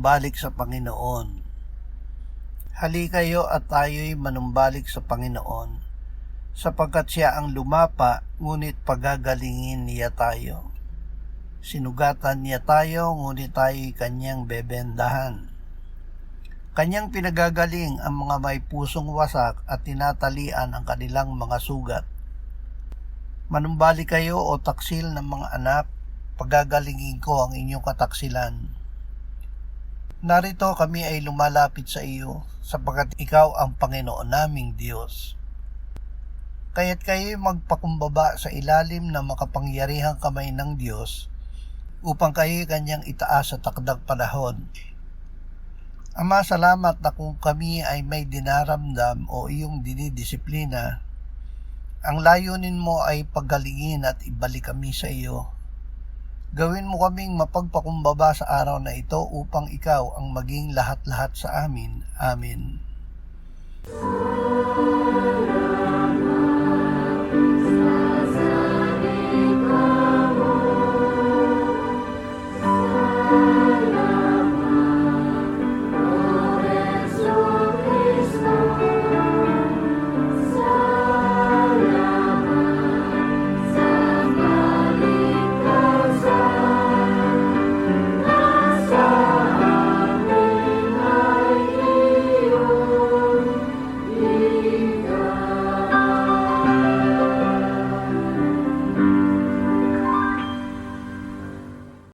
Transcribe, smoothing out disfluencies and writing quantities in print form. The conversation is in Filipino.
manumbalik sa Panginoon. Halikayo at tayo'y manumbalik sa Panginoon, sapagkat siya ang lumapa, ngunit pagagalingin niya tayo. Sinugatan niya tayo, ngunit tayo'y kanyang bebendahan. Kanyang pinagagaling ang mga may pusong wasak at tinatalian ang kanilang mga sugat. Manumbalik kayo o taksil ng mga anak, pagagalingin ko ang inyong kataksilan. Narito kami ay lumalapit sa iyo, sapagkat ikaw ang Panginoon naming Diyos. Kaya't kayo'y magpakumbaba sa ilalim ng makapangyarihang kamay ng Diyos, upang kayo'y kanyang itaas sa takdang panahon. Ama, salamat na kung kami ay may dinaramdam o iyong dinidisiplina, ang layunin mo ay paggalingin at ibalik kami sa iyo. Gawin mo kaming mapagpakumbaba sa araw na ito upang ikaw ang maging lahat-lahat sa amin. Amen.